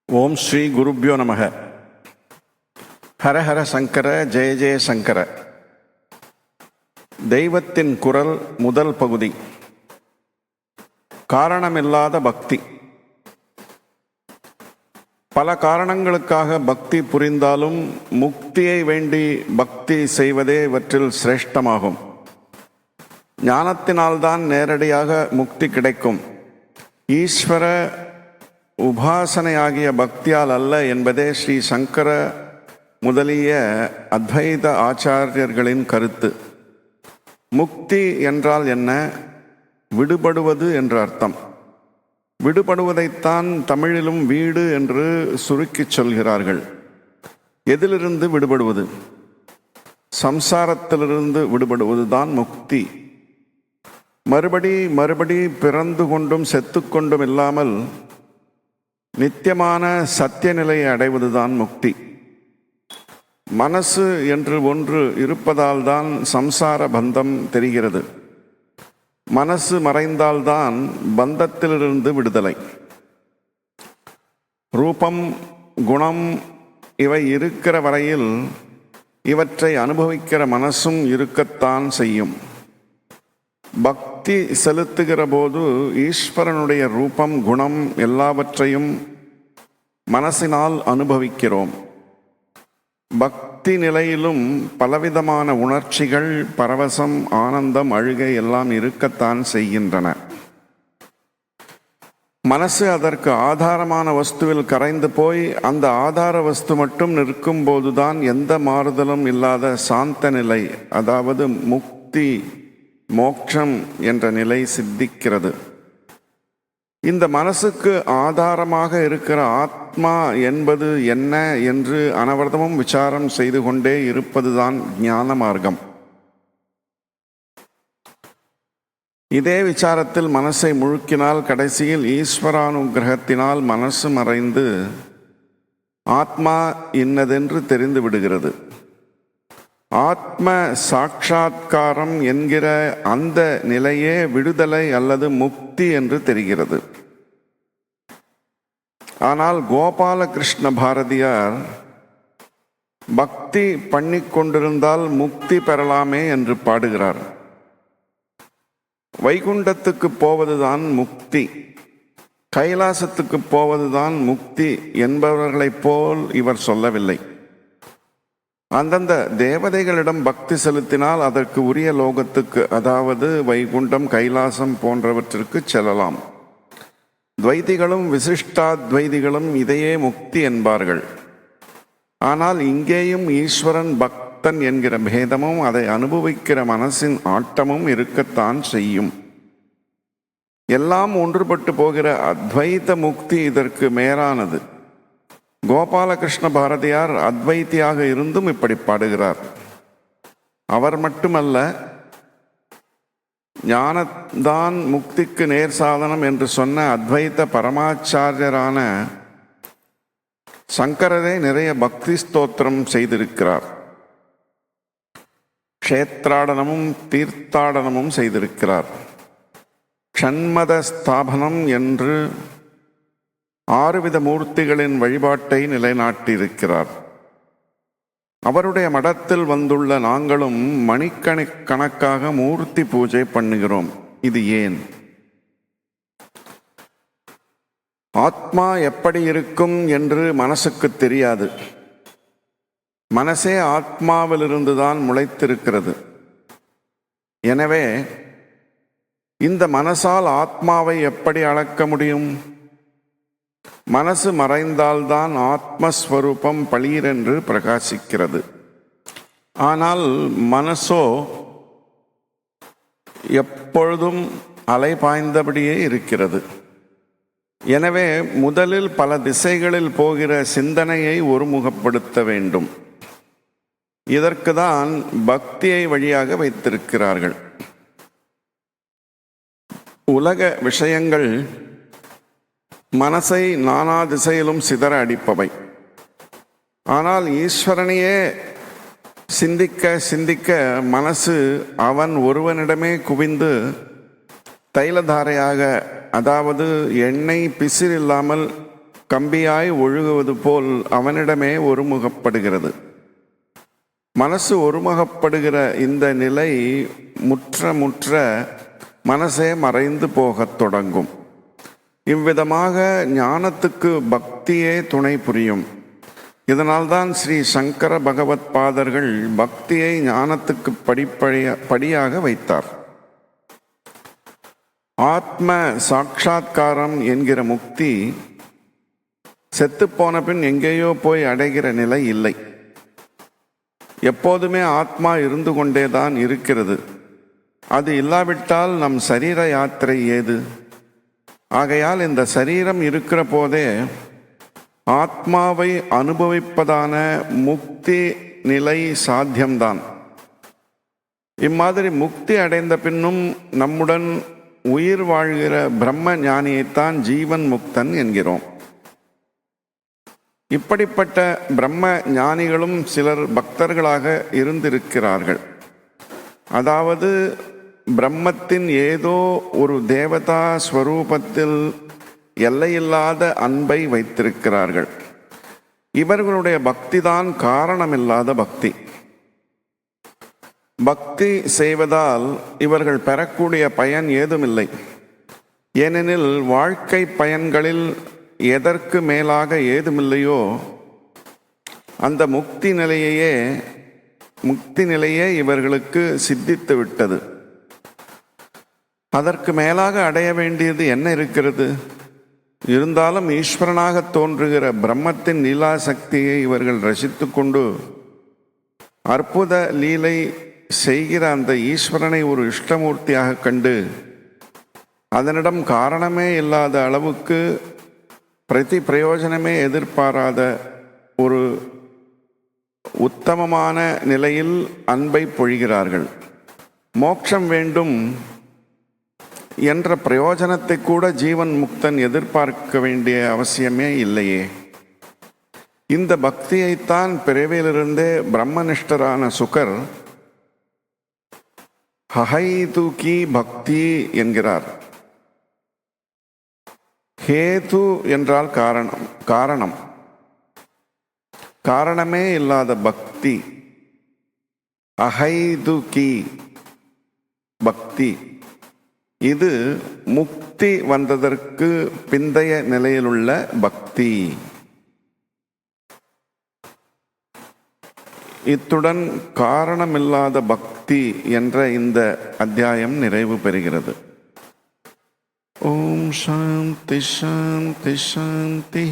ஓம் ஸ்ரீ குருப்யோ நமக. ஹரஹர சங்கர, ஜெய ஜெய சங்கர. தெய்வத்தின் குரல் முதல் பகுதி. காரணமில்லாத பக்தி. பல காரணங்களுக்காக பக்தி புரிந்தாலும் முக்தியை வேண்டி பக்தி செய்வதே இவற்றில் சிரேஷ்டமாகும். ஞானத்தினால்தான் நேரடியாக முக்தி கிடைக்கும். ஈஸ்வர உபாசனையாகிய பக்தியால் அல்ல என்பதே ஸ்ரீ சங்கர முதலிய அத்வைத ஆச்சாரியர்களின் கருத்து. முக்தி என்றால் என்ன? விடுபடுவது என்ற அர்த்தம். விடுபடுவதைத்தான் தமிழிலும் வீடு என்று சுருக்கிச் சொல்கிறார்கள். எதிலிருந்து விடுபடுவது? சம்சாரத்திலிருந்து விடுபடுவதுதான் முக்தி. மறுபடி பிறந்து கொண்டும் செத்துக்கொண்டும் இல்லாமல் நித்தியமான சத்திய நிலையை அடைவதுதான் முக்தி. மனசு என்று ஒன்று இருப்பதால் தான் சம்சார பந்தம் தெரிகிறது. மனசு மறைந்தால்தான் பந்தத்திலிருந்து விடுதலை. ரூபம், குணம் இவை இருக்கிற வரையில் இவற்றை அனுபவிக்கிற மனசும் இருக்கத்தான் செய்யும். பக்தி செலுத்துகிற போது ஈஸ்வரனுடைய ரூபம், குணம் எல்லாவற்றையும் மனசினால் அனுபவிக்கிறோம். பக்தி நிலையிலும் பலவிதமான உணர்ச்சிகள், பரவசம், ஆனந்தம், அழுகை எல்லாம் இருக்கத்தான் செய்கின்றன. மனசு அதற்கு ஆதாரமான வஸ்துவில் கரைந்து போய் அந்த ஆதார வஸ்து மட்டும் நிற்கும் போதுதான் எந்த மாறுதலும் இல்லாத சாந்த நிலை, அதாவது முக்தி, மோட்சம் என்ற நிலை சித்திக்கிறது. இந்த மனசுக்கு ஆதாரமாக இருக்கிற ஆத்மா என்பது என்ன என்று அனவரதமும் விசாரம் செய்து கொண்டே இருப்பதுதான் ஞான மார்க்கம். இதே விசாரத்தில் மனசை முழுக்கினால் கடைசியில் ஈஸ்வரானுகிரகத்தினால் மனசு மறைந்து ஆத்மா இன்னதென்று தெரிந்து விடுகிறது. ஆத்ம சாட்சாத்காரம் என்கிற அந்த நிலையே விடுதலை அல்லது முக்தி என்று தெரிகிறது. ஆனால் கோபாலகிருஷ்ண பாரதியார் பக்தி பண்ணிக்கொண்டிருந்தால் முக்தி பெறலாமே என்று பாடுகிறார். வைகுண்டத்துக்கு போவதுதான் முக்தி, கைலாசத்துக்கு போவதுதான் முக்தி என்பவர்களைப் போல் இவர் சொல்லவில்லை. அந்தந்த தேவதைகளிடம் பக்தி செலுத்தினால் அதற்கு உரிய லோகத்துக்கு, அதாவது வைகுண்டம், கைலாசம் போன்றவற்றிற்கு செல்லலாம். துவைதிகளும் விசிஷ்டாத்வைதிகளும் இதையே முக்தி என்பார்கள். ஆனால் இங்கேயும் ஈஸ்வரன் பக்தன் என்கிற பேதமும் அதை அனுபவிக்கிற மனசின் ஆட்டமும் இருக்கத்தான் செய்யும். எல்லாம் ஒன்றுபட்டு போகிற அத்வைத முக்தி இதற்கு மேலானது. கோபாலகிருஷ்ண பாரதியார் அத்வைத்தியாக இருந்தும் இப்படி பாடுகிறார். அவர் மட்டுமல்ல, ஞானத்தான் முக்திக்கு நேர் சாதனம் என்று சொன்ன அத்வைத பரமாச்சாரியரான சங்கரரே நிறைய பக்தி ஸ்தோத்திரம் செய்திருக்கிறார். க்ஷேத்ராடனமும் தீர்த்தாடனமும் செய்திருக்கிறார். ஷண்மத ஸ்தாபனம் என்று 6 வித மூர்த்திகளின் வழிபாட்டை நிலைநாட்டியிருக்கிறார். அவருடைய மடத்தில் வந்துள்ள நாங்களும் மணிக்கணக்காக மூர்த்தி பூஜை பண்ணுகிறோம். இது ஏன்? ஆத்மா எப்படி இருக்கும் என்று மனசுக்கு தெரியாது. மனசே ஆத்மாவிலிருந்துதான் முளைத்திருக்கிறது. எனவே இந்த மனசால் ஆத்மாவை எப்படி அளக்க முடியும்? மனசு மறைந்தால்தான் ஆத்மஸ்வரூபம் பளீரென்று பிரகாசிக்கிறது. ஆனால் மனசோ எப்பொழுதும் அலை பாய்ந்தபடியே இருக்கிறது. எனவே முதலில் பல திசைகளில் போகிற சிந்தனையை ஒருமுகப்படுத்த வேண்டும். இதற்கு தான் பக்தியை வழியாக வைத்திருக்கிறார்கள். உலக விஷயங்கள் மனசை நானா திசையிலும் சிதற அடிப்பவை. ஆனால் ஈஸ்வரனையே சிந்திக்க சிந்திக்க மனசு அவன் ஒருவனிடமே குவிந்து தைலதாரையாக, அதாவது எண்ணெய் பிசிறில்லாமல் கம்பியாய் ஒழுகுவது போல் அவனிடமே ஒருமுகப்படுகிறது. மனசு ஒருமுகப்படுகிற இந்த நிலை முற்ற மனசே மறைந்து போகத் தொடங்கும். இவ்விதமாக ஞானத்துக்கு பக்தியே துணை புரியும். இதனால்தான் ஸ்ரீ சங்கர பகவத் பாதர்கள் பக்தியை ஞானத்துக்கு படியாக வைத்தார். ஆத்ம சாட்சா்காரம் என்கிற முக்தி செத்துப்போன பின் எங்கேயோ போய் அடைகிற நிலை இல்லை. எப்போதுமே ஆத்மா இருந்து கொண்டேதான் இருக்கிறது. அது இல்லாவிட்டால் நம் சரீர யாத்திரை ஏது? ஆகையால் இந்த சரீரம் இருக்கிற போதே ஆத்மாவை அனுபவிப்பதான முக்தி நிலை சாத்தியம்தான். இம்மாதிரி முக்தி அடைந்த பின்னும் நம்முடன் உயிர் வாழ்கிற பிரம்ம ஞானியைத்தான் ஜீவன் முக்தன் என்கிறோம். இப்படிப்பட்ட பிரம்ம ஞானிகளும் சிலர் பக்தர்களாக இருந்திருக்கிறார்கள். அதாவது பிரம்மத்தின் ஏதோ ஒரு தேவதா ஸ்வரூபத்தில் எல்லையில்லாத அன்பை வைத்திருக்கிறார்கள். இவர்களுடைய பக்திதான் காரணமில்லாத பக்தி. பக்தி செய்வதால் இவர்கள் பெறக்கூடிய பயன் ஏதுமில்லை. ஏனெனில் வாழ்க்கை பயன்களில் எதற்கு மேலாக ஏதுமில்லையோ அந்த முக்தி நிலையே இவர்களுக்கு சித்தித்து விட்டது. அதற்கு மேலாக அடைய வேண்டியது என்ன இருக்கிறது? இருந்தாலும் ஈஸ்வரனாக தோன்றுகிற பிரம்மத்தின் லீலா சக்தியை இவர்கள் ரசித்து கொண்டு அற்புத லீலை செய்கிற அந்த ஈஸ்வரனை ஒரு இஷ்டமூர்த்தியாக கண்டு அதனிடம் காரணமே இல்லாத அளவுக்கு பிரயோஜனமே எதிர்பாராத ஒரு உத்தமமான நிலையில் அன்பை பொழிகிறார்கள். மோட்சம் வேண்டும் என்ற பிரயோஜனத்தை கூட ஜீவன் முக்தன் எதிர்பார்க்க வேண்டிய அவசியமே இல்லையே. இந்த பக்தியைத்தான் பிறவியிலிருந்தே பிரம்மனிஷ்டரான சுகர் ஹஹைதுகி பக்தி என்கிறார். ஹேது என்றால் காரணமே இல்லாத பக்தி. அஹைதுகி பக்தி இது முக்தி வந்ததற்கு பிந்தைய நிலையிலுள்ள பக்தி. இத்துடன் காரணமில்லாத பக்தி என்ற இந்த அத்தியாயம் நிறைவு பெறுகிறது. ஓம் சாந்தி சாந்தி சாந்தி.